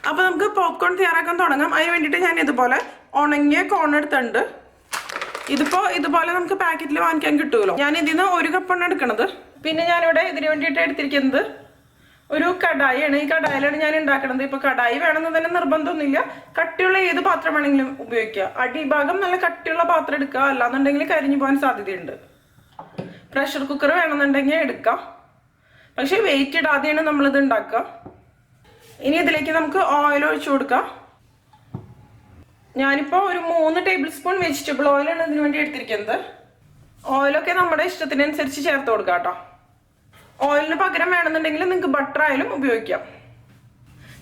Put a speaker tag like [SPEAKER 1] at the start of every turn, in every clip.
[SPEAKER 1] അപ്പോൾ നമുക്ക് പോപ്കോൺ തയ്യാറാക്കാൻ തുടങ്ങാം. അതിന് വേണ്ടിയിട്ട് ഞാൻ ഇതുപോലെ ഉണങ്ങിയ കോൺ എടുത്തുണ്ട്. ഇതിപ്പോൾ ഇതുപോലെ നമുക്ക് പാക്കറ്റിൽ വാങ്ങിക്കാൻ കിട്ടുമല്ലോ. ഞാൻ ഇതിന് 1 കപ്പാണ് എടുക്കുന്നത്. പിന്നെ ഞാനിവിടെ ഇതിന് വേണ്ടിയിട്ട് എടുത്തിരിക്കുന്നത് ഒരു കടായിയാണ്. ഈ കടായിലാണ് ഞാൻ ഉണ്ടാക്കുന്നത്. ഇപ്പോൾ കടായി വേണമെന്ന് തന്നെ നിർബന്ധമൊന്നുമില്ല. കട്ടിയുള്ള ഏത് പാത്രം വേണമെങ്കിലും ഉപയോഗിക്കുക. അടിഭാഗം നല്ല കട്ടിയുള്ള പാത്രം എടുക്കുക, അല്ലാന്നുണ്ടെങ്കിൽ കരിഞ്ഞു പോകാൻ സാധ്യതയുണ്ട്. പ്രഷർ കുക്കർ വേണമെന്നുണ്ടെങ്കിൽ എടുക്കാം, പക്ഷേ വെയിറ്റ് ഇടാതെയാണ് നമ്മളിത് ഉണ്ടാക്കുക. ഇനി ഇതിലേക്ക് നമുക്ക് ഓയിൽ ഒഴിച്ചു കൊടുക്കാം. ഞാനിപ്പോൾ ഒരു 3 ടേബിൾ സ്പൂൺ വെജിറ്റബിൾ ഓയിലാണ് ഇതിനു വേണ്ടി എടുത്തിരിക്കുന്നത്. ഓയിലൊക്കെ നമ്മുടെ ഇഷ്ടത്തിനനുസരിച്ച് ചേർത്ത് കൊടുക്കാം കേട്ടോ. ഓയിലിന് പകരം വേണമെന്നുണ്ടെങ്കിൽ നിങ്ങൾക്ക് ബട്ടർ ആയാലും ഉപയോഗിക്കാം.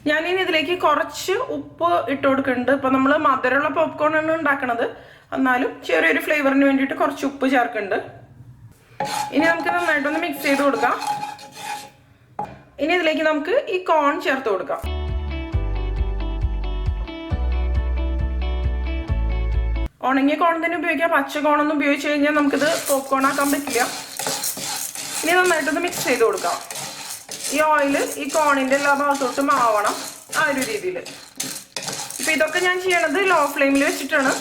[SPEAKER 1] ഞാനിനി ഇതിലേക്ക് കുറച്ച് ഉപ്പ് ഇട്ട് കൊടുക്കുന്നുണ്ട്. ഇപ്പം നമ്മൾ മധുരമുള്ള പോപ്കോൺ ആണ് ഉണ്ടാക്കണത്, എന്നാലും ചെറിയൊരു ഫ്ലേവറിന് വേണ്ടിയിട്ട് കുറച്ച് ഉപ്പ് ചേർക്കുന്നുണ്ട്. ഇനി നമുക്ക് നന്നായിട്ടൊന്ന് മിക്സ് ചെയ്ത് കൊടുക്കാം. ഇനി ഇതിലേക്ക് നമുക്ക് ഈ കോൺ ചേർത്ത് കൊടുക്കാം. ഉണങ്ങിയ കോൺ തന്നെ ഉപയോഗിക്കാം. പച്ച കോണൊന്നും ഉപയോഗിച്ച് കഴിഞ്ഞാൽ നമുക്കിത് പോപ്കോൺ ആക്കാൻ പറ്റില്ല. ഇനി നന്നായിട്ടൊന്ന് മിക്സ് ചെയ്ത് കൊടുക്കാം. ഈ ഓയിൽ ഈ കോണിൻ്റെ എല്ലാ ഭാഗത്തോട്ടും ആവണം, ആ ഒരു രീതിയിൽ. ഇപ്പം ഇതൊക്കെ ഞാൻ ചെയ്യണത് ലോ ഫ്ലെയിമിൽ വെച്ചിട്ടാണ്.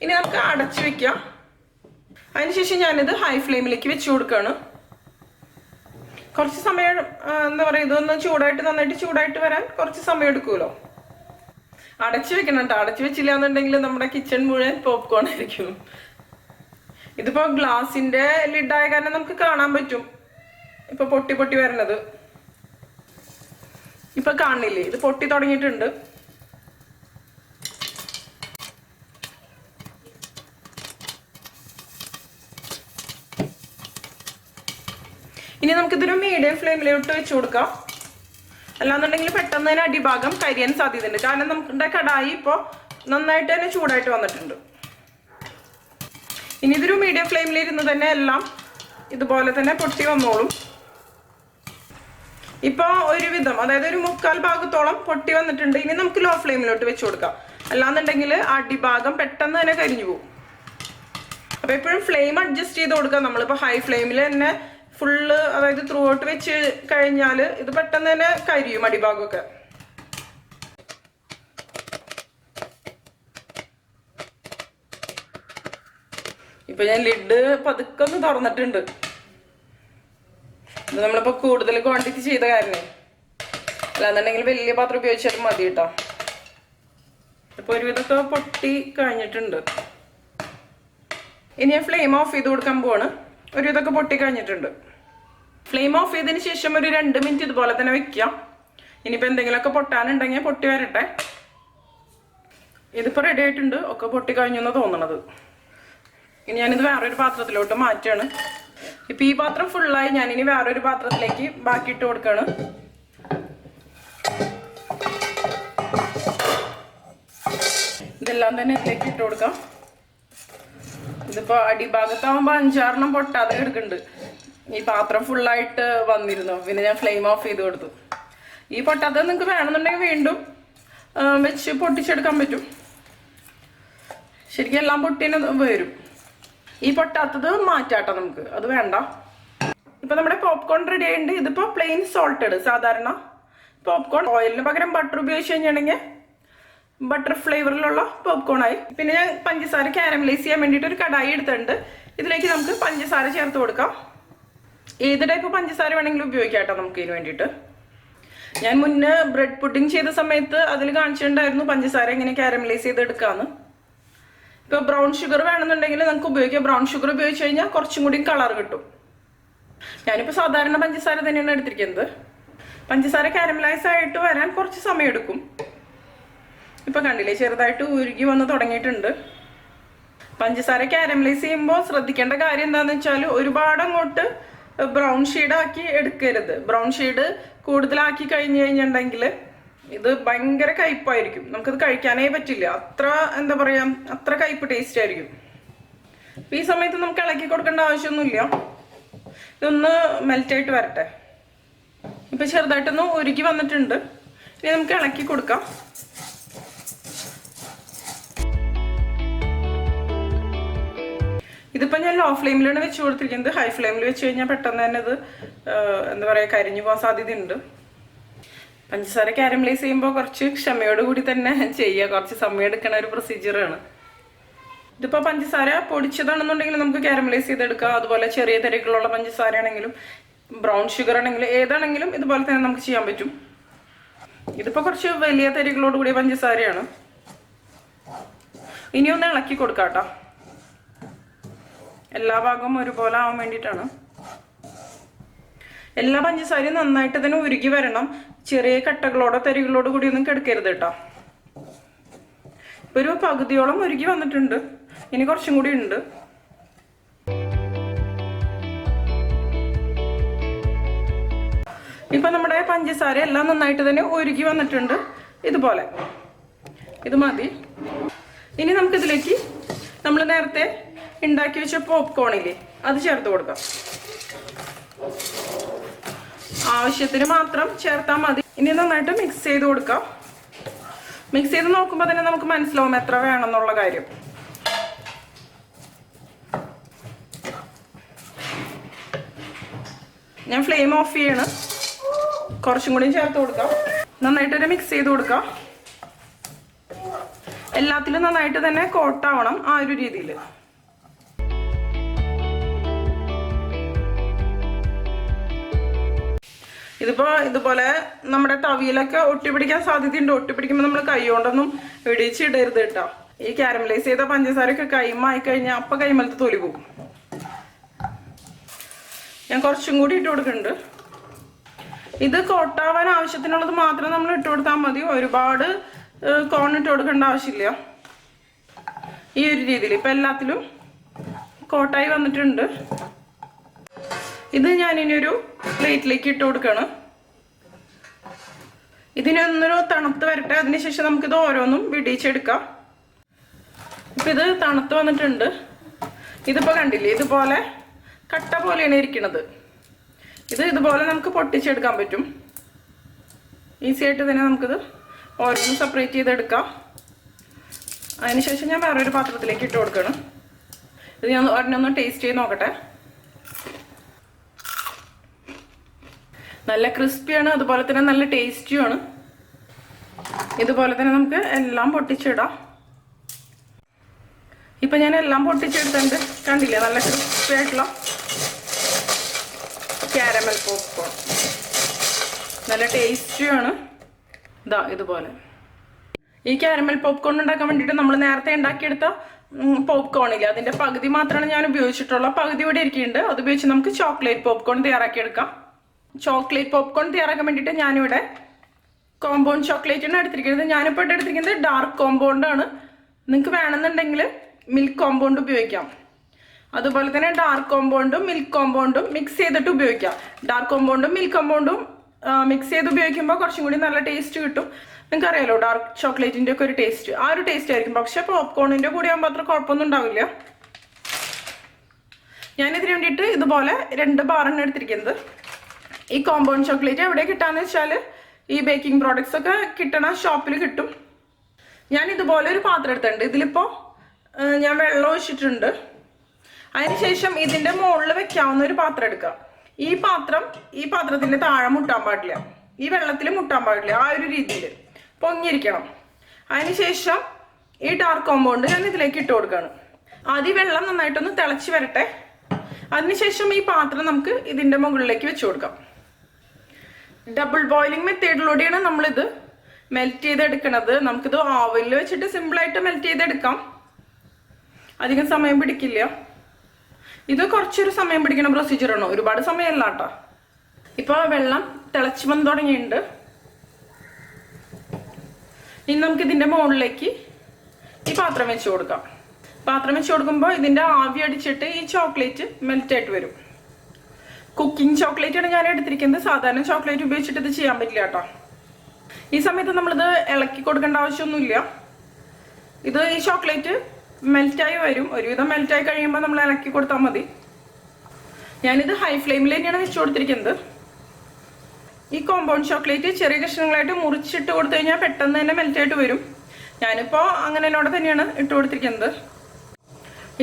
[SPEAKER 1] ഇനി നമുക്ക് അടച്ചു വെക്കാം. അതിനുശേഷം ഞാനിത് ഹൈ ഫ്ലെയിമിലേക്ക് വെച്ച് കൊടുക്കുകയാണ്. കുറച്ച് സമയം എന്താ പറയുക, ഇതൊന്ന് ചൂടായിട്ട് നന്നായിട്ട് ചൂടായിട്ട് വരാൻ കുറച്ച് സമയം എടുക്കുമല്ലോ. അടച്ചു വെക്കണം കേട്ടോ. അടച്ചു വെച്ചില്ല എന്നുണ്ടെങ്കിൽ നമ്മുടെ കിച്ചൺ മുഴുവൻ പോപ്കോൺ ആയിരിക്കും. ഇതിപ്പോൾ ഗ്ലാസിൻ്റെ ലിഡായ കാരണം നമുക്ക് കാണാൻ പറ്റും ഇപ്പോൾ പൊട്ടി പൊട്ടി വരണത്. ഇപ്പം കാണില്ലേ, ഇത് പൊട്ടി തുടങ്ങിയിട്ടുണ്ട്. ഇനി നമുക്കിതൊരു മീഡിയം ഫ്ലെയിമിലോട്ട് വെച്ച് കൊടുക്കാം. അല്ലാന്നുണ്ടെങ്കിൽ പെട്ടെന്ന് തന്നെ അടിഭാഗം കരിയാൻ സാധ്യതയുണ്ട്. കാരണം നമ്മുടെ കടായി ഇപ്പോൾ നന്നായിട്ട് തന്നെ ചൂടായിട്ട് വന്നിട്ടുണ്ട്. ഇനി ഇതൊരു മീഡിയം ഫ്ലെയിമിലിരുന്ന് തന്നെ എല്ലാം ഇതുപോലെ തന്നെ പൊട്ടി വന്നോളും. ഇപ്പോൾ ഒരുവിധം, അതായത് ഒരു 3/4 ഭാഗത്തോളം പൊട്ടി വന്നിട്ടുണ്ട്. ഇനി നമുക്ക് ലോ ഫ്ലെയിമിലോട്ട് വെച്ച് കൊടുക്കാം. അല്ലാന്നുണ്ടെങ്കിൽ അടിഭാഗം പെട്ടെന്ന് തന്നെ കരിഞ്ഞു പോകും. അപ്പോൾ എപ്പോഴും ഫ്ലെയിം അഡ്ജസ്റ്റ് ചെയ്ത് കൊടുക്കാം. നമ്മളിപ്പോൾ ഹൈ ഫ്ലെയിമിൽ തന്നെ ഫുള്ള്, അതായത് ത്രൂ ഔട്ട് വെച്ച് കഴിഞ്ഞാൽ ഇത് പെട്ടെന്ന് തന്നെ കരിയും അടിഭാഗമൊക്കെ. ഇപ്പൊ ഞാൻ ലിഡ് പതുക്കെ ഒന്ന് തുറന്നിട്ടുണ്ട്. ഇത് നമ്മളിപ്പോ കൂടുതൽ ക്വാണ്ടിറ്റി ചെയ്ത കാരണേ, അല്ലാന്നുണ്ടെങ്കിൽ വലിയ പാത്രം ഉപയോഗിച്ചാലും മതി കേട്ടോ. ഇപ്പൊ ഒരുവിധമൊക്കെ പൊട്ടി കഴിഞ്ഞിട്ടുണ്ട്. ഇനി ഞാൻ ഫ്ലെയിം ഓഫ് ചെയ്ത് കൊടുക്കാൻ പോവാണ്. ഒരുവിധമൊക്കെ പൊട്ടി കഴിഞ്ഞിട്ടുണ്ട്. ഫ്ലെയിം ഓഫ് ചെയ്തതിന് ശേഷം ഒരു 2 മിനിറ്റ് ഇതുപോലെ തന്നെ വെക്കാം. ഇനിയിപ്പോൾ എന്തെങ്കിലുമൊക്കെ പൊട്ടാനുണ്ടെങ്കിൽ പൊട്ടി വരട്ടെ. ഇതിപ്പോൾ റെഡി ആയിട്ടുണ്ട്. ഒക്കെ പൊട്ടി കഴിഞ്ഞു എന്ന് തോന്നണത്. ഇനി ഞാനിത് വേറൊരു പാത്രത്തിലോട്ട് മാറ്റാണ്. ഇപ്പം ഈ പാത്രം ഫുള്ളായി. ഞാനിനി വേറൊരു പാത്രത്തിലേക്ക് ബാക്കി ഇട്ട് കൊടുക്കുകയാണ്. ഇതെല്ലാം തന്നെ ഇതിലേക്ക് ഇട്ട് കൊടുക്കാം. ഇതിപ്പോൾ അടിഭാഗത്താവുമ്പോൾ 5-6 പൊട്ടാതെ എടുക്കുന്നുണ്ട്. ഈ പാത്രം ഫുള്ളായിട്ട് വന്നിരുന്നു. പിന്നെ ഞാൻ ഫ്ലെയിം ഓഫ് ചെയ്ത് കൊടുത്തു. ഈ പൊട്ടാത്തത് നിങ്ങൾക്ക് വേണമെന്നുണ്ടെങ്കിൽ വീണ്ടും വെച്ച് പൊട്ടിച്ചെടുക്കാൻ പറ്റും. ശരിക്കും എല്ലാം പൊട്ടിന് വരും. ഈ പൊട്ടാത്തത് മാറ്റാട്ടോ നമുക്ക്, അത് വേണ്ട. ഇപ്പം നമ്മുടെ പോപ്കോൺ റെഡി ആയിട്ടുണ്ട്. ഇതിപ്പോൾ പ്ലെയിൻ സോൾട്ടഡ് സാധാരണ പോപ്കോൺ. ഓയിലിന് പകരം ബട്ടർ ഉപയോഗിച്ച് കഴിഞ്ഞിട്ടുണ്ടെങ്കിൽ ബട്ടർ ഫ്ലേവറിലുള്ള പോപ്കോണായി. പിന്നെ ഞാൻ പഞ്ചസാര കാരമലൈസ് ചെയ്യാൻ വേണ്ടിയിട്ട് ഒരു കടായി എടുത്തിട്ടുണ്ട്. ഇതിലേക്ക് നമുക്ക് പഞ്ചസാര ചേർത്ത് കൊടുക്കാം. ഏത് ടൈപ്പ് പഞ്ചസാര വേണമെങ്കിലും ഉപയോഗിക്കാം കേട്ടോ നമുക്ക് ഇതിന് വേണ്ടിയിട്ട്. ഞാൻ മുന്നേ ബ്രെഡ് പുഡിങ് ചെയ്ത സമയത്ത് അതിൽ കാണിച്ചിട്ടുണ്ടായിരുന്നു പഞ്ചസാര എങ്ങനെ കാരമലൈസ് ചെയ്തെടുക്കാമെന്ന്. ഇപ്പോൾ ബ്രൗൺ ഷുഗർ വേണമെന്നുണ്ടെങ്കിൽ നമുക്ക് ഉപയോഗിക്കാം. ബ്രൗൺ ഷുഗർ ഉപയോഗിച്ച് കഴിഞ്ഞാൽ കുറച്ചും കൂടി കളർ കിട്ടും. ഞാനിപ്പോൾ സാധാരണ പഞ്ചസാര തന്നെയാണ് എടുത്തിരിക്കുന്നത്. പഞ്ചസാര കാരമലൈസ് ആയിട്ട് വരാൻ കുറച്ച് സമയം എടുക്കും. ഇപ്പം കണ്ടില്ലേ, ചെറുതായിട്ട് ഉരുകി വന്ന് തുടങ്ങിയിട്ടുണ്ട്. പഞ്ചസാര കാരമലൈസ് ചെയ്യുമ്പോൾ ശ്രദ്ധിക്കേണ്ട കാര്യം എന്താണെന്ന് വെച്ചാൽ ഒരുപാട് അങ്ങോട്ട് ബ്രൗൺ ഷെയ്ഡാക്കി എടുക്കരുത്. ബ്രൗൺ ഷെയ്ഡ് കൂടുതലാക്കി കഴിഞ്ഞ് കഴിഞ്ഞിട്ടുണ്ടെങ്കിൽ ഇത് ഭയങ്കര കയ്പ്പായിരിക്കും. നമുക്കത് കഴിക്കാനേ പറ്റില്ല. അത്ര എന്താ പറയുക, അത്ര കയ്പ്പ് ടേസ്റ്റ് ആയിരിക്കും. ഈ സമയത്ത് നമുക്ക് ഇളക്കി കൊടുക്കേണ്ട ആവശ്യമൊന്നുമില്ല. ഇതൊന്ന് മെൽറ്റായിട്ട് വരട്ടെ. ഇപ്പം ചെറുതായിട്ടൊന്ന് ഉരുകി വന്നിട്ടുണ്ട്. ഇനി നമുക്ക് ഇളക്കി കൊടുക്കാം. ഇതിപ്പോൾ ഞാൻ ലോ ഫ്ലെയിമിലാണ് വെച്ച് കൊടുത്തിരിക്കുന്നത്. ഹൈ ഫ്ലെയിമിൽ വെച്ച് കഴിഞ്ഞാൽ പെട്ടെന്ന് തന്നെ ഇത് എന്താ പറയുക കരിഞ്ഞു പോകാൻ സാധ്യതയുണ്ട്. പഞ്ചസാര കാരമലൈസ് ചെയ്യുമ്പോൾ കുറച്ച് ക്ഷമയോടുകൂടി തന്നെ ചെയ്യുക, കുറച്ച് സമയം എടുക്കുന്ന ഒരു പ്രൊസീജിയറാണ്. ഇതിപ്പോൾ പഞ്ചസാര പൊടിച്ചതാണെന്നുണ്ടെങ്കിൽ നമുക്ക് കാരമലൈസ് ചെയ്തെടുക്കാം. അതുപോലെ ചെറിയ തരികളുള്ള പഞ്ചസാര ആണെങ്കിലും ബ്രൗൺ ഷുഗർ ആണെങ്കിലും ഏതാണെങ്കിലും ഇതുപോലെ തന്നെ നമുക്ക് ചെയ്യാൻ പറ്റും. ഇതിപ്പോൾ കുറച്ച് വലിയ തരികളോട് കൂടിയ പഞ്ചസാരയാണ്. ഇനി ഒന്ന് ഇളക്കി കൊടുക്കാം കേട്ടോ. എല്ലാ ഭാഗവും ഒരുപോലെ ആവാൻ വേണ്ടിയിട്ടാണ്. എല്ലാ പഞ്ചസാരയും നന്നായിട്ട് തന്നെ ഉരുകി വരണം. ചെറിയ കട്ടകളോടോ തരികളോടോ കൂടി ഒന്നും കിടക്കരുത് കേട്ടോ. ഒരു പകുതിയോളം ഉരുകി വന്നിട്ടുണ്ട്. ഇനി കുറച്ചും കൂടി ഉണ്ട്. ഇപ്പൊ നമ്മുടെ പഞ്ചസാര എല്ലാം നന്നായിട്ട് തന്നെ ഉരുകി വന്നിട്ടുണ്ട്. ഇതുപോലെ ഇത് മതി. ഇനി നമുക്കിതിലേക്ക് നമ്മൾ നേരത്തെ ഉണ്ടാക്കി വെച്ച പോപ്കോണില്ലേ അത് ചേർത്ത് കൊടുക്കാം. ആവശ്യത്തിന് മാത്രം ചേർത്താൽ മതി. ഇനി നന്നായിട്ട് മിക്സ് ചെയ്ത് കൊടുക്കാം. മിക്സ് ചെയ്ത് നോക്കുമ്പോൾ തന്നെ നമുക്ക് മനസ്സിലാവും എത്ര വേണമെന്നുള്ള കാര്യം. ഞാൻ ഫ്ലെയിം ഓഫ് ചെയ്യണം. കുറച്ചും കൂടി ചേർത്ത് കൊടുക്കാം. നന്നായിട്ടൊരു മിക്സ് ചെയ്ത് കൊടുക്കാം. എല്ലാത്തിലും നന്നായിട്ട് തന്നെ കോട്ടാവണം ആ ഒരു രീതിയിൽ. ഇതിപ്പോ ഇതുപോലെ നമ്മുടെ തവിയിലൊക്കെ ഒട്ടിപ്പിടിക്കാൻ സാധ്യതയുണ്ട്. ഒട്ടിപ്പിടിക്കുമ്പോൾ നമ്മൾ കൈ കൊണ്ടൊന്നും ഇടിച്ചിടരുത് കേട്ടോ. ഈ കാരമലൈസ് ചെയ്ത പഞ്ചസാരയൊക്കെ കൈമായി കഴിഞ്ഞാൽ അപ്പം കൈമലത്ത് തൊലി പോകും. ഞാൻ കുറച്ചും കൂടി ഇട്ട് കൊടുക്കുന്നുണ്ട്. ഇത് കോട്ടാവാൻ ആവശ്യത്തിനുള്ളത് മാത്രം നമ്മൾ ഇട്ട് കൊടുത്താൽ മതി. ഒരുപാട് കോൺ ഇട്ട് കൊടുക്കേണ്ട ആവശ്യമില്ല. ഈ ഒരു രീതിയിൽ ഇപ്പം എല്ലാത്തിലും കോട്ടായി വന്നിട്ടുണ്ട്. ഇത് ഞാനിനൊരു പ്ലേറ്റിലേക്ക് ഇട്ട് കൊടുക്കണം. ഇതിനൊന്നൊരു തണുത്ത് വരട്ടെ. അതിനുശേഷം നമുക്കിത് ഓരോന്നും വിടിയിച്ചെടുക്കാം. ഇപ്പം ഇത് തണുത്ത് വന്നിട്ടുണ്ട്. ഇതിപ്പോൾ കണ്ടില്ലേ, ഇതുപോലെ കട്ട പോലെയാണ് ഇരിക്കുന്നത്. ഇത് ഇതുപോലെ നമുക്ക് പൊട്ടിച്ചെടുക്കാൻ പറ്റും. ഈസി ആയിട്ട് തന്നെ നമുക്കിത് ഓരോന്നും സെപ്പറേറ്റ് ചെയ്തെടുക്കാം. അതിനുശേഷം ഞാൻ വേറൊരു പാത്രത്തിലേക്ക് ഇട്ട് കൊടുക്കണം. ഇത് ഞാൻ ഒരെണ്ണൊന്ന് ടേസ്റ്റ് ചെയ്ത് നോക്കട്ടെ. നല്ല ക്രിസ്പിയാണ്, അതുപോലെ തന്നെ നല്ല ടേസ്റ്റിയുമാണ്. ഇതുപോലെ തന്നെ നമുക്ക് എല്ലാം പൊട്ടിച്ചിടാം. ഇപ്പം ഞാൻ എല്ലാം പൊട്ടിച്ചെടുത്തിട്ടുണ്ട്. കണ്ടില്ലേ, നല്ല ക്രിസ്പി ആയിട്ടുള്ള കാരമൽ പോപ്കോൺ. നല്ല ടേസ്റ്റിയാണ്. ഇതാ ഇതുപോലെ. ഈ കാരമൽ പോപ്കോൺ ഉണ്ടാക്കാൻ വേണ്ടിയിട്ട് നമ്മൾ നേരത്തെ ഉണ്ടാക്കിയെടുത്ത പോപ്കോണില്ലേ, അതിൻ്റെ പകുതി മാത്രമാണ് ഞാൻ ഉപയോഗിച്ചിട്ടുള്ള. പകുതി ഇവിടെ ഇരിക്കുന്നുണ്ട്. അത് ഉപയോഗിച്ച് നമുക്ക് ചോക്ലേറ്റ് പോപ്കോൺ തയ്യാറാക്കിയെടുക്കാം. ചോക്ലേറ്റ് പോപ്കോൺ തയ്യാറാക്കാൻ വേണ്ടിയിട്ട് ഞാനിവിടെ കോമ്പൗണ്ട് ചോക്ലേറ്റാണ് എടുത്തിരിക്കുന്നത്. ഞാനിപ്പോൾ എടുത്തിരിക്കുന്നത് ഡാർക്ക് കോമ്പൗണ്ടാണ്. നിങ്ങൾക്ക് വേണമെന്നുണ്ടെങ്കിൽ മിൽക്ക് കോമ്പൗണ്ട് ഉപയോഗിക്കാം. അതുപോലെ തന്നെ ഡാർക്ക് കോമ്പൗണ്ടും മിൽക്ക് കോമ്പൗണ്ടും മിക്സ് ചെയ്തിട്ട് ഉപയോഗിക്കാം. ഡാർക്ക് കോമ്പൗണ്ടും മിൽക്ക് കോമ്പൗണ്ടും മിക്സ് ചെയ്ത് ഉപയോഗിക്കുമ്പോൾ കുറച്ചും കൂടി നല്ല ടേസ്റ്റ് കിട്ടും. നിങ്ങൾക്ക് അറിയാലോ ഡാർക്ക് ചോക്ലേറ്റിൻ്റെ ഒക്കെ ഒരു ടേസ്റ്റ്, ആ ഒരു ടേസ്റ്റ് ആയിരിക്കും. പക്ഷെ പോപ്കോണിൻ്റെ കൂടെ ആകുമ്പോൾ അത്ര കുഴപ്പമൊന്നും ഉണ്ടാവില്ല. ഞാനിതിന് വേണ്ടിയിട്ട് ഇതുപോലെ 2 ബാറാണ് എടുത്തിരിക്കുന്നത്. ഈ കോമ്പൗണ്ട് ചോക്ലേറ്റ് എവിടെ കിട്ടാന്ന് വെച്ചാൽ ഈ ബേക്കിംഗ് പ്രോഡക്ട്സ് ഒക്കെ കിട്ടണ ഷോപ്പിൽ കിട്ടും. ഞാൻ ഇതുപോലെ ഒരു പാത്രം എടുത്തിട്ടുണ്ട്. ഇതിലിപ്പോൾ ഞാൻ വെള്ളം ഒഴിച്ചിട്ടുണ്ട്. അതിനുശേഷം ഇതിൻ്റെ മുകളിൽ വെക്കാവുന്ന ഒരു പാത്രം എടുക്കുക. ഈ പാത്രത്തിൻ്റെ താഴെ മുട്ടാൻ പാടില്ല, ഈ വെള്ളത്തിൽ മുട്ടാൻ പാടില്ല. ആ ഒരു രീതിയിൽ പൊങ്ങിയിരിക്കണം. അതിനുശേഷം ഈ ഡാർക്ക് കോമ്പൗണ്ട് ഞാൻ ഇതിലേക്ക് ഇട്ട് കൊടുക്കുകയാണ്. ആദ്യം വെള്ളം നന്നായിട്ടൊന്ന് തിളച്ച് വരട്ടെ. അതിനുശേഷം ഈ പാത്രം നമുക്ക് ഇതിൻ്റെ മുകളിലേക്ക് വെച്ച് കൊടുക്കാം. ഡബിൾ ബോയിലിംഗ് മെത്തേഡിലൂടെയാണ് നമ്മളിത് മെൽറ്റ് ചെയ്തെടുക്കണത്. നമുക്കിത് ഓവനിൽ വെച്ചിട്ട് സിമ്പിളായിട്ട് മെൽറ്റ് ചെയ്തെടുക്കാം. അധികം സമയം പിടിക്കില്ല. ഇത് കുറച്ചൊരു സമയം പിടിക്കുന്ന പ്രൊസീജിയറാണ്, ഒരുപാട് സമയമല്ല കേട്ടോ. ഇപ്പോൾ വെള്ളം തിളച്ച് വന്ന് തുടങ്ങിയിട്ടുണ്ട്. ഇനി നമുക്കിതിൻ്റെ മുകളിലേക്ക് ഈ പാത്രം വെച്ച് കൊടുക്കാം. പാത്രം വെച്ച് കൊടുക്കുമ്പോൾ ഇതിൻ്റെ ആവി അടിച്ചിട്ട് ഈ ചോക്ലേറ്റ് മെൽറ്റായിട്ട് വരും. കുക്കിംഗ് ചോക്ലേറ്റാണ് ഞാൻ എടുത്തിരിക്കുന്നത്. സാധാരണ ചോക്ലേറ്റ് ഉപയോഗിച്ചിട്ട് ഇത് ചെയ്യാൻ പറ്റില്ല കേട്ടോ. ഈ സമയത്ത് നമ്മളിത് ഇളക്കി കൊടുക്കേണ്ട ആവശ്യമൊന്നുമില്ല. ഇത് ഈ ചോക്ലേറ്റ് മെൽറ്റായി വരും. ഒരുവിധം മെൽറ്റായി കഴിയുമ്പോൾ നമ്മൾ ഇളക്കി കൊടുത്താൽ മതി. ഞാനിത് ഹൈ ഫ്ലെയിമിൽ തന്നെയാണ് വെച്ച് കൊടുത്തിരിക്കുന്നത്. ഈ കോമ്പൗണ്ട് ചോക്ലേറ്റ് ചെറിയ കഷ്ണങ്ങളായിട്ട് മുറിച്ചിട്ട് കൊടുത്തു കഴിഞ്ഞാൽ പെട്ടെന്ന് തന്നെ മെൽറ്റായിട്ട് വരും. ഞാനിപ്പോൾ അങ്ങനെയോടെ തന്നെയാണ് ഇട്ട് കൊടുത്തിരിക്കുന്നത്.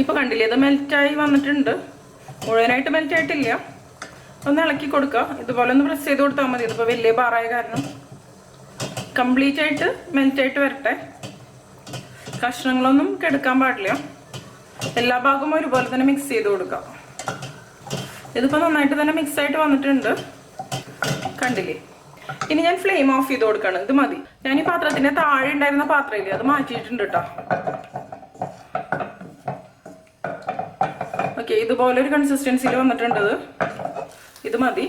[SPEAKER 1] ഇപ്പോൾ കണ്ടില്ലേ, ഇത് മെൽറ്റായി വന്നിട്ടുണ്ട്. മുഴുവനായിട്ട് മെൽറ്റായിട്ടില്ല. ഒന്ന് ഇളക്കി കൊടുക്കുക. ഇതുപോലെ ഒന്ന് പ്രസ് ചെയ്ത് കൊടുത്താൽ മതി. ഇതിപ്പോൾ വലിയ ബാറായ കാരണം കംപ്ലീറ്റ് ആയിട്ട് മെൽറ്റായിട്ട് വരട്ടെ. കഷ്ണങ്ങളൊന്നും കെടുക്കാൻ പാടില്ല. എല്ലാ ഭാഗവും ഒരുപോലെ തന്നെ മിക്സ് ചെയ്ത് കൊടുക്കാം. ഇതിപ്പോൾ നന്നായിട്ട് തന്നെ മിക്സ് ആയിട്ട് വന്നിട്ടുണ്ട്, കണ്ടില്ലേ? ഇനി ഞാൻ ഫ്ലെയിം ഓഫ് ചെയ്ത് കൊടുക്കണം. ഇത് മതി. ഞാൻ ഈ പാത്രത്തിന്റെ താഴെ ഉണ്ടായിരുന്ന പാത്രമില്ലേ, അത് മാറ്റിയിട്ടുണ്ട് കേട്ടോ. ഓക്കെ, ഇതുപോലെ ഒരു കൺസിസ്റ്റൻസിയിൽ വന്നിട്ടുണ്ട്. ഇത് മതി.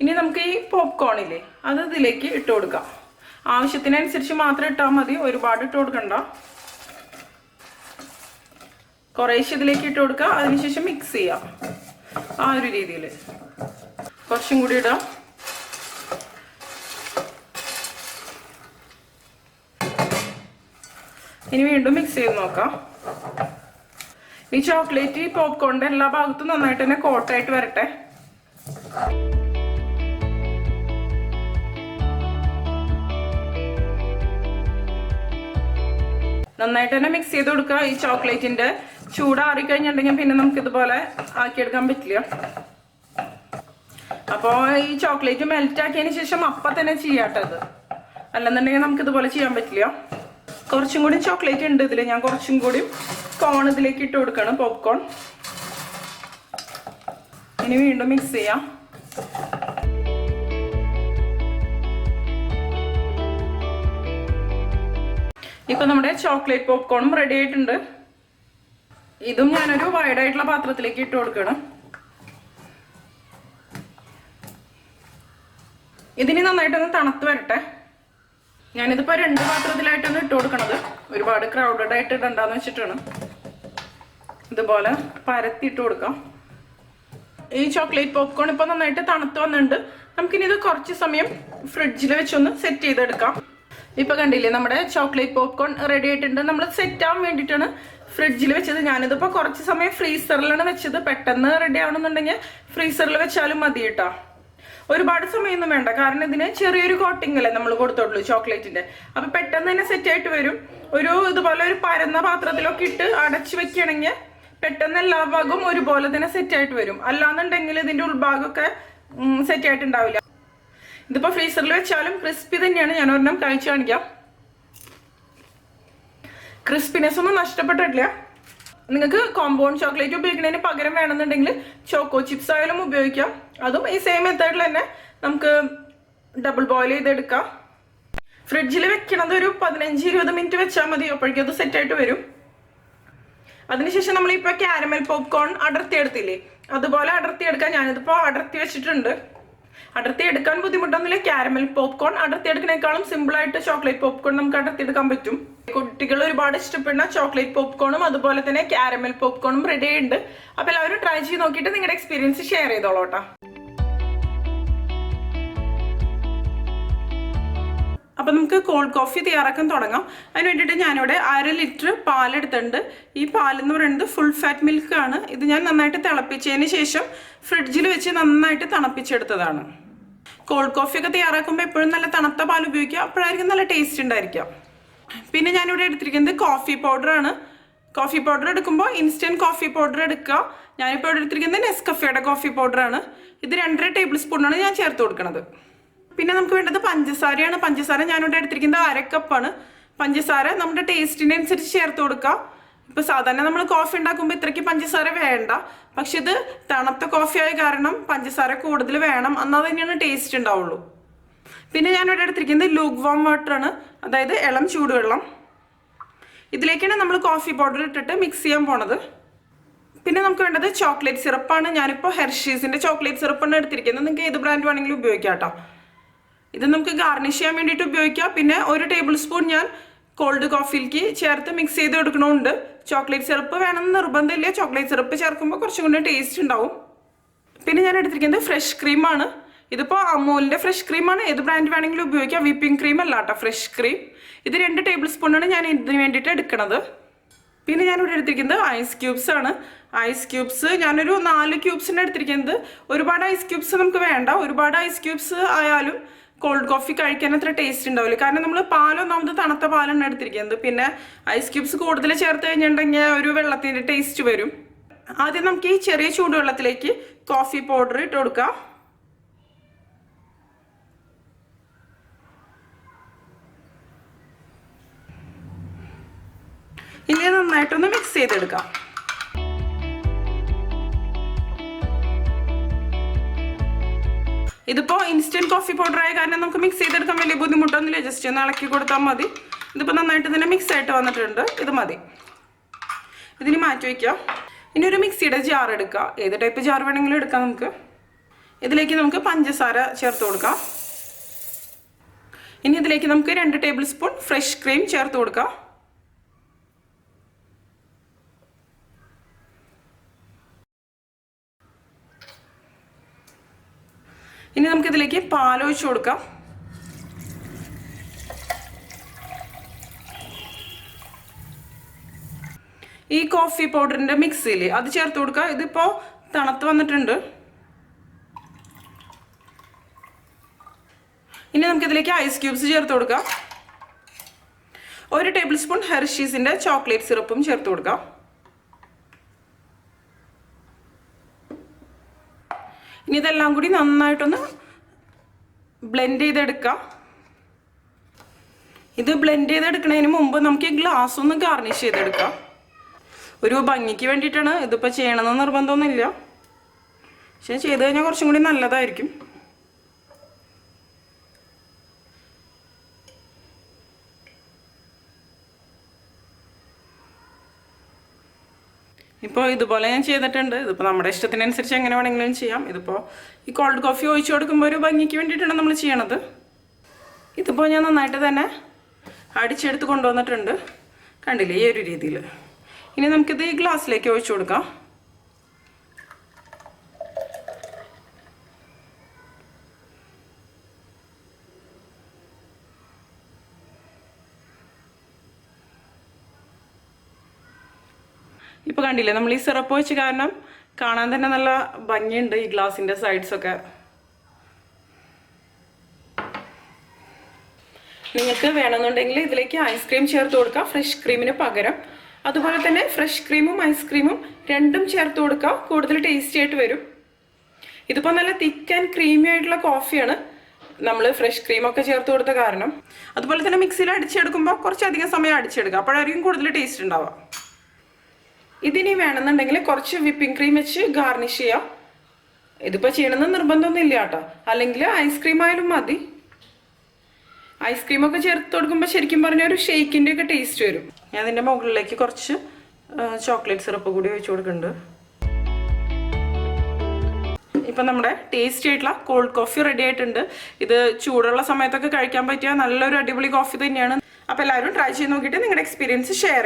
[SPEAKER 1] ഇനി നമുക്ക് ഈ പോപ്കോണില്ലേ അത് ഇതിലേക്ക് ഇട്ട് കൊടുക്കാം. ആവശ്യത്തിനനുസരിച്ച് മാത്രം ഇട്ടാൽ മതി, ഒരുപാട് ഇട്ട് കൊടുക്കണ്ട. കുറേശ്ശെ ഇതിലേക്ക് ഇട്ട് കൊടുക്കുക, അതിനുശേഷം മിക്സ് ചെയ്യാം. ആ ഒരു രീതിയിൽ കുറച്ചും കൂടി ഇടാം. ഇനി വീണ്ടും മിക്സ് ചെയ്ത് നോക്കാം. ഈ ചോക്ലേറ്റ് ഈ പോപ്കോണിന്റെ എല്ലാ ഭാഗത്തും നന്നായിട്ട് തന്നെ കോട്ടായിട്ട് വരട്ടെ. നന്നായിട്ട് തന്നെ മിക്സ് ചെയ്ത് കൊടുക്കുക. ഈ ചോക്ലേറ്റിന്റെ ചൂടാറിക്കഴിഞ്ഞിട്ടുണ്ടെങ്കിൽ പിന്നെ നമുക്ക് ഇതുപോലെ ആക്കിയെടുക്കാൻ പറ്റില്ല. അപ്പോൾ ഈ ചോക്ലേറ്റ് മെൽറ്റ് ആക്കിയതിന് ശേഷം അപ്പം തന്നെ ചെയ്യാട്ടത്, അല്ലെന്നുണ്ടെങ്കിൽ നമുക്ക് ഇതുപോലെ ചെയ്യാൻ പറ്റില്ല. കുറച്ചും കൂടി ചോക്ലേറ്റ് ഉണ്ട് ഇതിൽ. ഞാൻ കുറച്ചും കൂടി കോൺ ഇതിലേക്ക് ഇട്ട് കൊടുക്കണം, പോപ്കോൺ. ഇനി വീണ്ടും മിക്സ് ചെയ്യാം. ഇപ്പൊ നമ്മുടെ ചോക്ലേറ്റ് പോപ്കോണും റെഡി ആയിട്ടുണ്ട്. ഇതും ഞാനൊരു വൈഡ് ആയിട്ടുള്ള പാത്രത്തിലേക്ക് ഇട്ട് കൊടുക്കണം. ഇതിന് നന്നായിട്ടൊന്ന് തണുത്ത് വരട്ടെ. ഞാനിതിപ്പോ 2 പാത്രത്തിലായിട്ടാണ് ഇട്ട് കൊടുക്കണത്. ഒരുപാട് ക്രൗഡഡ് ആയിട്ട് ഇടണ്ടെന്ന് വെച്ചിട്ടാണ്. ഇതുപോലെ പരത്തി ഇട്ട് കൊടുക്കാം. ഈ ചോക്ലേറ്റ് പോപ്കോൺ ഇപ്പൊ നന്നായിട്ട് തണുത്ത് വന്നിട്ടുണ്ട്. നമുക്കിനി ഇത് കുറച്ച് സമയം ഫ്രിഡ്ജിൽ വെച്ചൊന്ന് സെറ്റ് ചെയ്തെടുക്കാം. ഇപ്പൊ കണ്ടില്ലേ, നമ്മുടെ ചോക്ലേറ്റ് പോപ്കോൺ റെഡി ആയിട്ടുണ്ട്. നമ്മൾ സെറ്റ് ആവാൻ വേണ്ടിയിട്ടാണ് ഫ്രിഡ്ജിൽ വെച്ചത്. ഞാനിതിപ്പോ കുറച്ച് സമയം ഫ്രീസറിലാണ് വെച്ചത്. പെട്ടെന്ന് റെഡി ആവണമെന്നുണ്ടെങ്കിൽ ഫ്രീസറിൽ വെച്ചാലും മതി കേട്ടോ. ഒരുപാട് സമയമൊന്നും വേണ്ട, കാരണം ഇതിന് ചെറിയൊരു കോട്ടിംഗ് അല്ലേ നമ്മൾ കൊടുത്തോളൂ ചോക്ലേറ്റിന്റെ. അപ്പൊ പെട്ടെന്ന് തന്നെ സെറ്റ് ആയിട്ട് വരും. ഇതുപോലെ ഒരു പരന്ന പാത്രത്തിലൊക്കെ ഇട്ട് അടച്ചു വെക്കുകയാണെങ്കിൽ പെട്ടെന്ന് എല്ലാ ഭാഗവും ഒരുപോലെ തന്നെ സെറ്റ് ആയിട്ട് വരും. അല്ലാന്നുണ്ടെങ്കിൽ ഇതിന്റെ ഉൾഭാഗമൊക്കെ സെറ്റ് ആയിട്ടുണ്ടാവില്ല. ഇതിപ്പോ ഫ്രീസറിൽ വെച്ചാലും ക്രിസ്പി തന്നെയാണ്. ഞാൻ ഒരെണ്ണം കഴിച്ചു കാണിക്കാം. ക്രിസ്പിനെസ് ഒന്നും നഷ്ടപ്പെട്ടിട്ടില്ല. നിങ്ങൾക്ക് കോമ്പൗണ്ട് ചോക്ലേറ്റ് ഉപയോഗിക്കുന്നതിന് പകരം വേണമെന്നുണ്ടെങ്കിൽ ചോക്കോ ചിപ്സ് ആയാലും ഉപയോഗിക്കാം. അതും ഈ സെയിം മെത്തേഡിൽ തന്നെ നമുക്ക് ഡബിൾ ബോയിൽ ചെയ്തെടുക്കാം. ഫ്രിഡ്ജിൽ വെക്കണത് ഒരു 15-20 മിനിറ്റ് വെച്ചാൽ മതി. അപ്പോഴേക്കും അത് സെറ്റ് ആയിട്ട് വരും. അതിനുശേഷം നമ്മളിപ്പോൾ കാരമൽ പോപ്കോൺ അടർത്തിയെടുത്തില്ലേ, അതുപോലെ അടർത്തിയെടുക്കാം. ഞാനിതിപ്പോൾ അടർത്തി വെച്ചിട്ടുണ്ട്. അടർത്തി എടുക്കാൻ ബുദ്ധിമുട്ടൊന്നുമില്ല. കാരമൽ പോപ്കോൺ അടർത്തി എടുക്കുന്നേക്കാളും സിമ്പിളായിട്ട് ചോക്ലേറ്റ് പോപ്കോൺ നമുക്ക് അടർത്തിയെടുക്കാൻ പറ്റും. കുട്ടികൾ ഒരുപാട് ഇഷ്ടപ്പെടുന്ന ചോക്ലേറ്റ് പോപ്കോണും അതുപോലെ തന്നെ കാരമൽ പോപ്കോണും റെഡി ആയിട്ടുണ്ട്. അപ്പോൾ എല്ലാവരും ട്രൈ ചെയ്ത് നോക്കിയിട്ട് നിങ്ങളുടെ എക്സ്പീരിയൻസ് ഷെയർ ചെയ്തോളൂട്ടോ. അപ്പം നമുക്ക് കോൾഡ് കോഫി തയ്യാറാക്കാൻ തുടങ്ങാം. അതിന് വേണ്ടിയിട്ട് ഞാനിവിടെ 1/2 ലിറ്റർ പാലെടുത്തിട്ടുണ്ട്. ഈ പാലെന്ന് പറയുന്നത് ഫുൾ ഫാറ്റ് മിൽക്ക് ആണ്. ഇത് ഞാൻ നന്നായിട്ട് തിളപ്പിച്ചതിന് ശേഷം ഫ്രിഡ്ജിൽ വെച്ച് നന്നായിട്ട് തണുപ്പിച്ചെടുത്തതാണ്. കോൾഡ് കോഫിയൊക്കെ തയ്യാറാക്കുമ്പോൾ എപ്പോഴും നല്ല തണുത്ത പാൽ ഉപയോഗിക്കുക, അപ്പോഴായിരിക്കും നല്ല ടേസ്റ്റ് ഉണ്ടായിരിക്കാം. പിന്നെ ഞാനിവിടെ എടുത്തിരിക്കുന്നത് കോഫി പൗഡറാണ്. കോഫി പൗഡർ എടുക്കുമ്പോൾ ഇൻസ്റ്റൻറ്റ് കോഫി പൗഡർ എടുക്കുക. ഞാനിപ്പോൾ ഇവിടെ എടുത്തിരിക്കുന്നത് നെസ്കഫേയുടെ കോഫി പൗഡറാണ്. ഇത് 2.5 ടേബിൾ സ്പൂണാണ് ഞാൻ ചേർത്ത് കൊടുക്കുന്നത്. പിന്നെ നമുക്ക് വേണ്ടത് പഞ്ചസാരയാണ്. പഞ്ചസാര ഞാനിവിടെ എടുത്തിരിക്കുന്നത് 1/2 കപ്പാണ്. പഞ്ചസാര നമ്മുടെ ടേസ്റ്റിനനുസരിച്ച് ചേർത്ത് കൊടുക്കുക. ഇപ്പോൾ സാധാരണ നമ്മൾ കോഫി ഉണ്ടാക്കുമ്പോൾ ഇത്രയ്ക്ക് പഞ്ചസാര വേണ്ട, പക്ഷെ ഇത് തണുത്ത കോഫി ആയ കാരണം പഞ്ചസാര കൂടുതൽ വേണം, എന്നാൽ തന്നെയാണ് ടേസ്റ്റ് ഉണ്ടാവുള്ളൂ. പിന്നെ ഞാനിവിടെ എടുത്തിരിക്കുന്നത് ലൂക്ക് വാം വാട്ടറാണ്, അതായത് ഇളം ചൂടുവെള്ളം. ഇതിലേക്കാണ് നമ്മൾ കോഫി പൗഡർ ഇട്ടിട്ട് മിക്സ് ചെയ്യാൻ പോണത്. പിന്നെ നമുക്ക് വേണ്ടത് ചോക്ലേറ്റ് സിറപ്പാണ്. ഞാനിപ്പോൾ ഹെർഷീസിൻ്റെ ചോക്ലേറ്റ് സിറപ്പാണ് എടുത്തിരിക്കുന്നത്. നിങ്ങൾക്ക് ഏത് ബ്രാൻഡ് വേണമെങ്കിലും ഉപയോഗിക്കാം കേട്ടോ. ഇത് നമുക്ക് ഗാർണിഷ് ചെയ്യാൻ വേണ്ടിയിട്ട് ഉപയോഗിക്കാം. പിന്നെ 1 ടേബിൾ സ്പൂൺ ഞാൻ കോൾഡ് കോഫിയിലേക്ക് ചേർത്ത് മിക്സ് ചെയ്ത് കൊടുക്കണമുണ്ട്. ചോക്ലേറ്റ് സിറപ്പ് വേണമെന്ന് നിർബന്ധമില്ല. ചോക്ലേറ്റ് സിറപ്പ് ചേർക്കുമ്പോൾ കുറച്ചും കൂടി ടേസ്റ്റ് ഉണ്ടാവും. പിന്നെ ഞാൻ എടുത്തിരിക്കുന്നത് ഫ്രഷ് ക്രീമാണ്. ഇതിപ്പോൾ അമൂലിൻ്റെ ഫ്രഷ് ക്രീമാണ്. ഏത് ബ്രാൻഡ് വേണമെങ്കിലും ഉപയോഗിക്കാം. വിപ്പിംഗ് ക്രീം അല്ല കേട്ടോ, ഫ്രഷ് ക്രീം. ഇത് 2 ടേബിൾ സ്പൂണാണ് ഞാൻ ഇതിന് വേണ്ടിയിട്ട് എടുക്കുന്നത്. പിന്നെ ഞാനിവിടെ എടുത്തിരിക്കുന്നത് ഐസ് ക്യൂബ്സ് ആണ്. ഐസ് ക്യൂബ്സ് ഞാനൊരു 4 ക്യൂബ്സിൻ്റെ എടുത്തിരിക്കുന്നത്. ഒരുപാട് ഐസ് ക്യൂബ്സ് നമുക്ക് വേണ്ട. ഒരുപാട് ഐസ് ക്യൂബ്സ് ആയാലും കോൾഡ് കോഫി കഴിക്കാൻ അത്ര ടേസ്റ്റ് ഉണ്ടാവില്ല. കാരണം നമ്മൾ പാലൊന്നാമത് തണുത്ത പാലാണ് എടുത്തിരിക്കുന്നത്. പിന്നെ ഐസ് ക്യൂബ്സ് കൂടുതൽ ചേർത്ത് കഴിഞ്ഞിട്ടുണ്ടെങ്കിൽ ഒരു വെള്ളത്തിൻ്റെ ടേസ്റ്റ് വരും. ആദ്യം നമുക്ക് ഈ ചെറിയ ചൂടുവെള്ളത്തിലേക്ക് കോഫി പൗഡർ ഇട്ട് കൊടുക്കാം. ഇനി നന്നായിട്ടൊന്ന് മിക്സ് ചെയ്തെടുക്കാം. ഇതിപ്പോൾ ഇൻസ്റ്റൻറ്റ് കോഫി പൗഡർ ആയ കാരണം നമുക്ക് മിക്സ് ചെയ്തെടുക്കാൻ വലിയ ബുദ്ധിമുട്ടൊന്നുമില്ല. ജസ്റ്റ് ഒന്ന് ഇളക്കി കൊടുത്താൽ മതി. ഇതിപ്പോൾ നന്നായിട്ട് തന്നെ മിക്സ് ആയിട്ട് വന്നിട്ടുണ്ട്. ഇത് മതി. ഇതിന് മാറ്റി വയ്ക്കാം. ഇനി ഒരു മിക്സിയുടെ ജാർ എടുക്കുക. ഏത് ടൈപ്പ് ജാർ വേണമെങ്കിലും എടുക്കാം നമുക്ക്. ഇതിലേക്ക് നമുക്ക് പഞ്ചസാര ചേർത്ത് കൊടുക്കാം. ഇനി ഇതിലേക്ക് നമുക്ക് 2 ടേബിൾ സ്പൂൺ ഫ്രഷ് ക്രീം ചേർത്ത് കൊടുക്കാം. ഇനി നമുക്കിതിലേക്ക് പാലൊഴിച്ച് കൊടുക്കാം. ഈ കോഫി പൗഡറിൻ്റെ മിക്സിയിൽ അത് ചേർത്ത് കൊടുക്കുക. ഇതിപ്പോൾ തണുത്ത് വന്നിട്ടുണ്ട്. ഇനി നമുക്കിതിലേക്ക് ഐസ് ക്യൂബ്സ് ചേർത്ത് കൊടുക്കാം. 1 ടേബിൾ സ്പൂൺ ഹെർഷീസിൻ്റെ ചോക്ലേറ്റ് സിറപ്പും ചേർത്ത് കൊടുക്കാം. ഇനി ഇതെല്ലാം കൂടി നന്നായിട്ടൊന്ന് ബ്ലെൻഡ് ചെയ്തെടുക്കാം. ഇത് ബ്ലെൻഡ് ചെയ്തെടുക്കുന്നതിന് മുമ്പ് നമുക്ക് ഈ ഗ്ലാസ് ഒന്ന് ഗാർണിഷ് ചെയ്തെടുക്കാം. ഒരു ഭംഗിക്ക് വേണ്ടിയിട്ടാണ്. ഇതിപ്പോൾ ചെയ്യണമെന്ന് നിർബന്ധമൊന്നുമില്ല. പക്ഷെ ചെയ്ത് കഴിഞ്ഞാൽ കുറച്ചും കൂടി നല്ലതായിരിക്കും. ഇപ്പോൾ ഇതുപോലെ ഞാൻ ചെയ്തിട്ടുണ്ട്. ഇതിപ്പോൾ നമ്മുടെ ഇഷ്ടത്തിനനുസരിച്ച് എങ്ങനെ വേണമെങ്കിലും ചെയ്യാം. ഇതിപ്പോൾ ഈ കോൾഡ് കോഫി ഒഴിച്ചു കൊടുക്കുമ്പോൾ ഒരു ഭംഗിക്ക് വേണ്ടിയിട്ടാണ് നമ്മൾ ചെയ്യണത്. ഇതിപ്പോൾ ഞാൻ നന്നായിട്ട് തന്നെ അടിച്ചെടുത്ത് കൊണ്ടുവന്നിട്ടുണ്ട്. കണ്ടില്ലേ, ഈ ഒരു രീതിയിൽ. ഇനി നമുക്കിത് ഈ ഗ്ലാസ്സിലേക്ക് ഒഴിച്ചു കൊടുക്കാം. ഇപ്പോൾ കണ്ടില്ലേ, നമ്മൾ ഈ സിറപ്പ് വെച്ച് കാരണം കാണാൻ തന്നെ നല്ല ഭംഗിയുണ്ട് ഈ ഗ്ലാസിൻ്റെ സൈഡ്സൊക്കെ. നിങ്ങൾക്ക് വേണമെന്നുണ്ടെങ്കിൽ ഇതിലേക്ക് ഐസ്ക്രീം ചേർത്ത് കൊടുക്കുക ഫ്രഷ് ക്രീമിന് പകരം. അതുപോലെ തന്നെ ഫ്രഷ് ക്രീമും ഐസ്ക്രീമും രണ്ടും ചേർത്ത് കൊടുക്കുക. കൂടുതൽ ടേസ്റ്റി ആയിട്ട് വരും. ഇതിപ്പോൾ നല്ല തിക്ക് ആൻഡ് ക്രീമി ആയിട്ടുള്ള കോഫിയാണ് നമ്മൾ ഫ്രഷ് ക്രീമൊക്കെ ചേർത്ത് കൊടുത്ത കാരണം. അതുപോലെ തന്നെ മിക്സിയിൽ അടിച്ചെടുക്കുമ്പോൾ കുറച്ചധികം സമയം അടിച്ചെടുക്കുക. അപ്പോഴായിരിക്കും കൂടുതൽ ടേസ്റ്റ് ഉണ്ടാവുക. ഇതിനി വേണമെന്നുണ്ടെങ്കിൽ കുറച്ച് വിപ്പിംഗ് ക്രീം വെച്ച് ഗാർണിഷ് ചെയ്യാം. ഇതിപ്പോൾ ചെയ്യണമെന്ന് നിർബന്ധമൊന്നും ഇല്ല കേട്ടോ. അല്ലെങ്കിൽ ഐസ്ക്രീം ആയാലും മതി. ഐസ്ക്രീമൊക്കെ ചേർത്ത് കൊടുക്കുമ്പോൾ ശരിക്കും പറഞ്ഞാൽ ഒരു ഷേക്കിൻ്റെ ഒക്കെ ടേസ്റ്റ് വരും. ഞാൻ അതിൻ്റെ മുകളിലേക്ക് കുറച്ച് ചോക്ലേറ്റ് സിറപ്പ് കൂടി ഒഴിച്ച് കൊടുക്കുന്നുണ്ട്. ഇപ്പം നമ്മുടെ ടേസ്റ്റി ആയിട്ടുള്ള കോൾഡ് കോഫി റെഡി ആയിട്ടുണ്ട്. ഇത് ചൂടുള്ള സമയത്തൊക്കെ കഴിക്കാൻ പറ്റിയ നല്ലൊരു അടിപൊളി കോഫി തന്നെയാണ്. അപ്പോൾ എല്ലാവരും ട്രൈ ചെയ്ത് നോക്കിയിട്ട് നിങ്ങളുടെ എക്സ്പീരിയൻസ് ഷെയർ